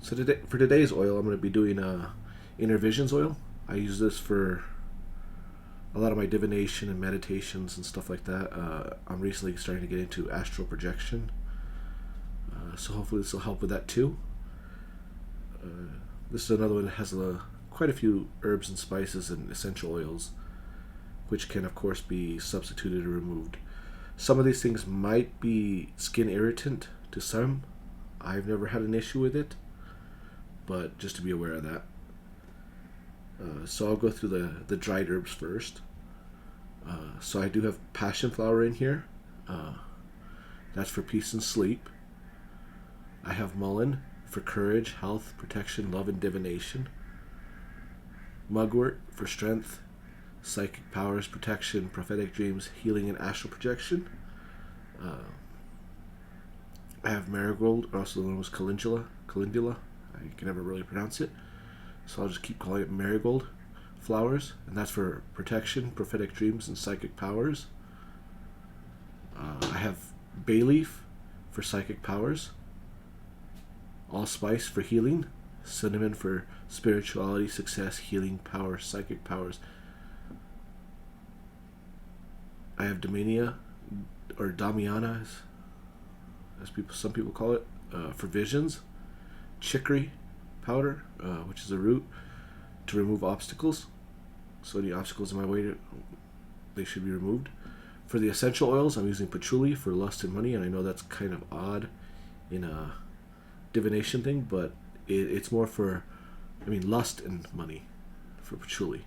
So today, for today's oil, I'm going to be doing Inner Visions oil. I use this for a lot of my divination and meditations and stuff like that. I'm recently starting to get into astral projection, so hopefully this will help with that too. This is another one that has quite a few herbs and spices and essential oils, which can of course be substituted or removed. Some of these things might be skin irritant to some. I've never had an issue with it, but just to be aware of that. So I'll go through the dried herbs first. So I do have passion flower in here. That's for peace and sleep. I have mullein for courage, health, protection, love, and divination. Mugwort for strength, psychic powers, protection, prophetic dreams, healing, and astral projection. I have Marigold, or also known as calendula. I can never really pronounce it, so I'll just keep calling it Marigold flowers, and that's for protection, prophetic dreams, and psychic powers. I have bay leaf for psychic powers, allspice for healing, cinnamon for spirituality, success, healing, power, psychic powers. I have Damiana, or Damiana, as some people call it, for visions, chicory powder, which is a root to remove obstacles. So any obstacles in my way, they should be removed. For the essential oils, I'm using patchouli for lust and money, and I know that's kind of odd in a divination thing, but it's more for, lust and money for patchouli.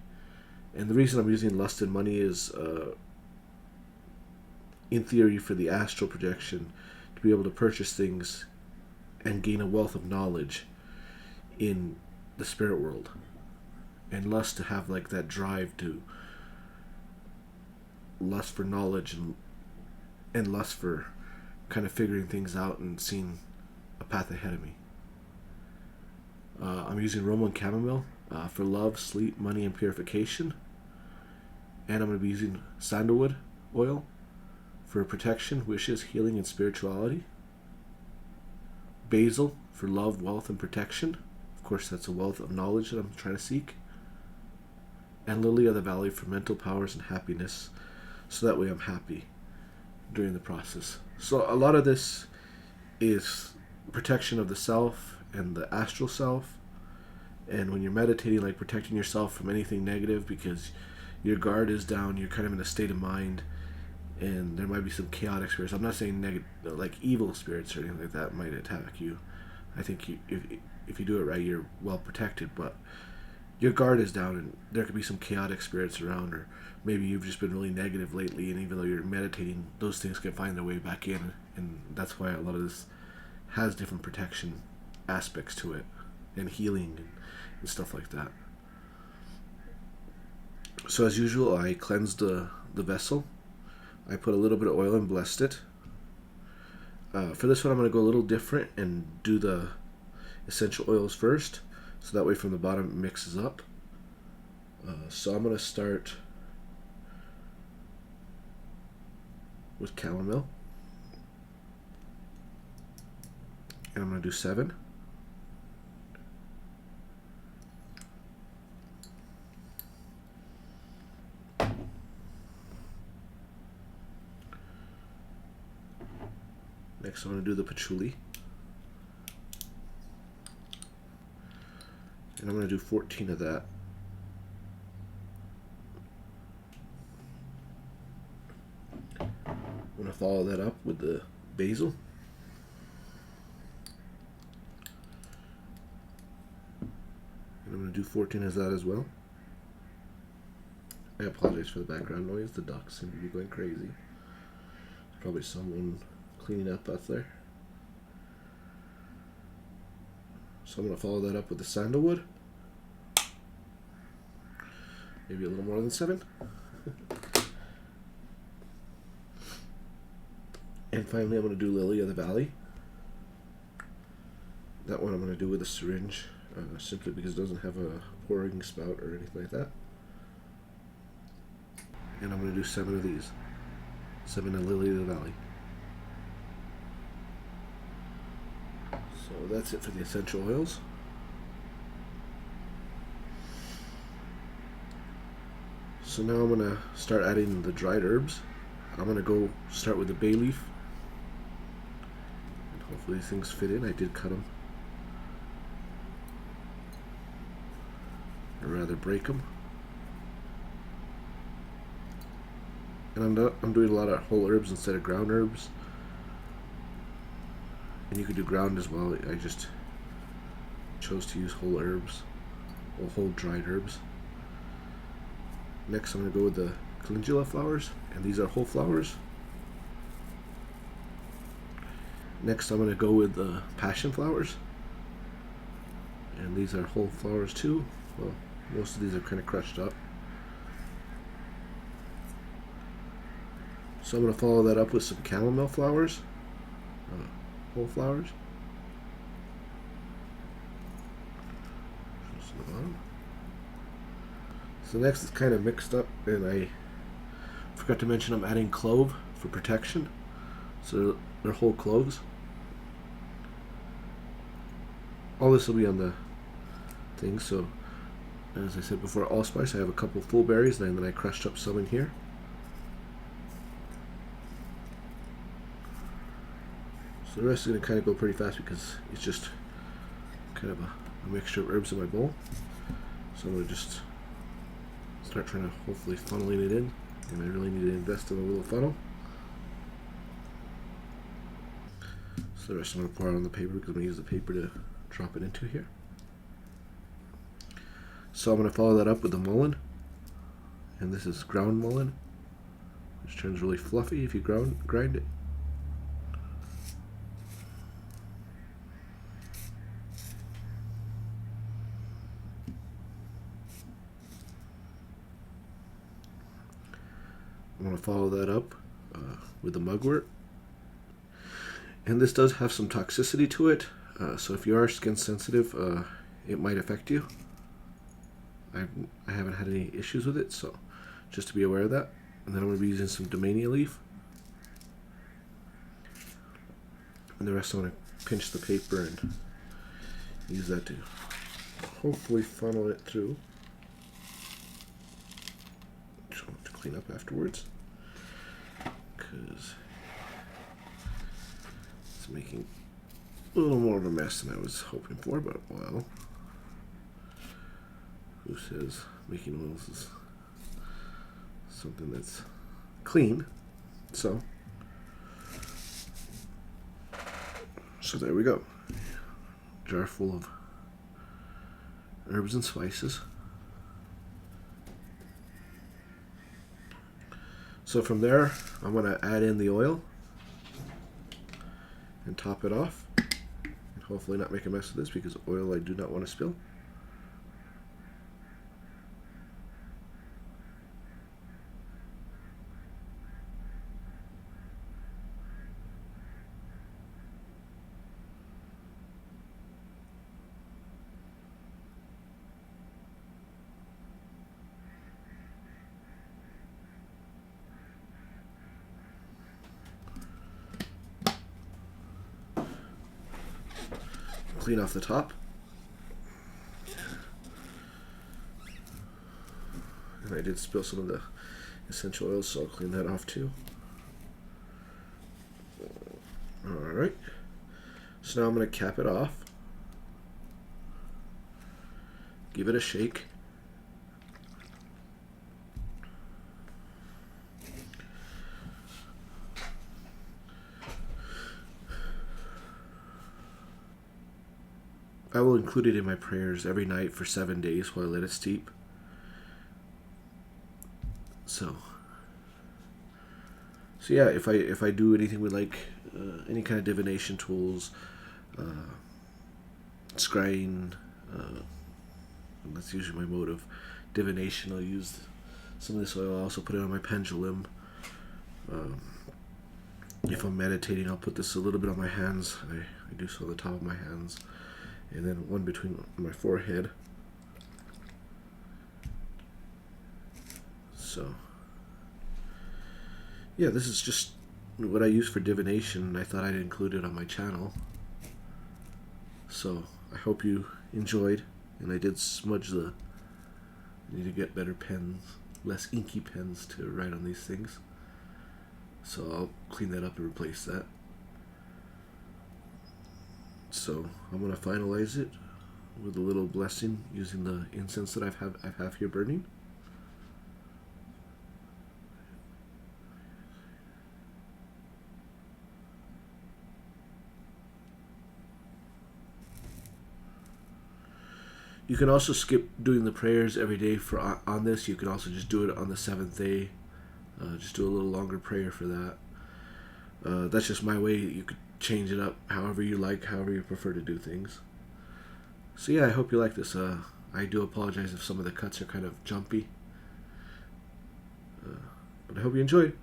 And the reason I'm using lust and money is, in theory, for the astral projection, to be able to purchase things and gain a wealth of knowledge in the spirit world. And lust to have like that drive to lust for knowledge and lust for kind of figuring things out and seeing a path ahead of me. I'm using Roman chamomile for love, sleep, money, and purification. And I'm going to be using sandalwood oil for protection, wishes, healing, and spirituality. Basil for love, wealth, and protection. Of course, that's a wealth of knowledge that I'm trying to seek. And lily of the valley for mental powers and happiness, so that way I'm happy during the process. So a lot of this is protection of the self and the astral self. And when you're meditating, like protecting yourself from anything negative, because your guard is down, you're kind of in a state of mind, and there might be some chaotic spirits. I'm not saying negative, like evil spirits or anything like that might attack you. I think if you do it right, you're well protected, but your guard is down, and there could be some chaotic spirits around, or maybe you've just been really negative lately, and even though you're meditating, those things can find their way back in, and that's why a lot of this has different protection aspects to it, and healing and stuff like that. So as usual, I cleansed the vessel. I put a little bit of oil and blessed it. For this one, I'm going to go a little different and do the essential oils first, so that way from the bottom it mixes up. So I'm going to start with chamomile, and I'm going to do 7. Next, I'm going to do the patchouli, and I'm going to do 14 of that. I'm going to follow that up with the basil, and I'm going to do 14 of that as well. I apologize for the background noise. The ducks seem to be going crazy. Probably someone cleaning up there. So I'm going to follow that up with the sandalwood. Maybe a little more than 7. And finally I'm going to do lily of the valley. That one I'm going to do with a syringe, simply because it doesn't have a pouring spout or anything like that. And I'm going to do 7 of these. 7 of lily of the valley. So that's it for the essential oils. So now I'm going to start adding the dried herbs. I'm going to go start with the bay leaf. And hopefully these things fit in. I did cut them. Or rather break them. And I'm doing a lot of whole herbs instead of ground herbs. And you could do ground as well. I just chose to use whole herbs. Or whole dried herbs. Next I'm going to go with the calendula flowers. And these are whole flowers. Next I'm going to go with the passion flowers. And these are whole flowers too. Well, most of these are kind of crushed up. So I'm going to follow that up with some chamomile flowers. Whole flowers. So next it's kind of mixed up, and I forgot to mention I'm adding clove for protection. So they're whole cloves. All this will be on the thing. So as I said before, allspice, I have a couple full berries, and then I crushed up some in here. So the rest is going to kind of go pretty fast because it's just kind of a mixture of herbs in my bowl. So I'm going to just start trying to hopefully funneling it in. And I really need to invest in a little funnel. So the rest I'm going to pour out on the paper because I'm going to use the paper to drop it into here. So I'm going to follow that up with the mullein. And this is ground mullein, which turns really fluffy if you grind it. I'm going to follow that up with the mugwort. And this does have some toxicity to it, so if you are skin sensitive, it might affect you. I haven't had any issues with it, so just to be aware of that. And then I'm going to be using some Damiana leaf. And the rest I'm going to pinch the paper and use that to hopefully funnel it through. To clean up afterwards, because it's making a little more of a mess than I was hoping for, but well, who says making oils is something that's clean? So there we go. Jar full of herbs and spices. So from there, I'm going to add in the oil and top it off. And hopefully not make a mess of this, because oil I do not want to spill. Clean off the top. And I did spill some of the essential oils, so I'll clean that off too. Alright. So now I'm going to cap it off. Give it a shake. I will include it in my prayers every night for 7 days while I let it steep. So yeah, if I do anything with like any kind of divination tools, scrying, that's usually my mode of divination. I'll use some of this oil. I'll also put it on my pendulum. If I'm meditating, I'll put this a little bit on my hands. I do so on the top of my hands, and then one between my forehead. So yeah, this is just what I use for divination. I thought I'd include it on my channel. So I hope you enjoyed, and I did smudge the... I need to get better pens, less inky pens to write on these things. So I'll clean that up and replace that. So I'm going to finalize it with a little blessing using the incense that I have here burning. You can also skip doing the prayers every day for on this. You can also just do it on the 7th day. Just do a little longer prayer for that. That's just my way. You could change it up however you like, however you prefer to do things. So yeah, I hope you like this. I do apologize if some of the cuts are kind of jumpy. But I hope you enjoyed.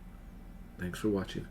Thanks for watching.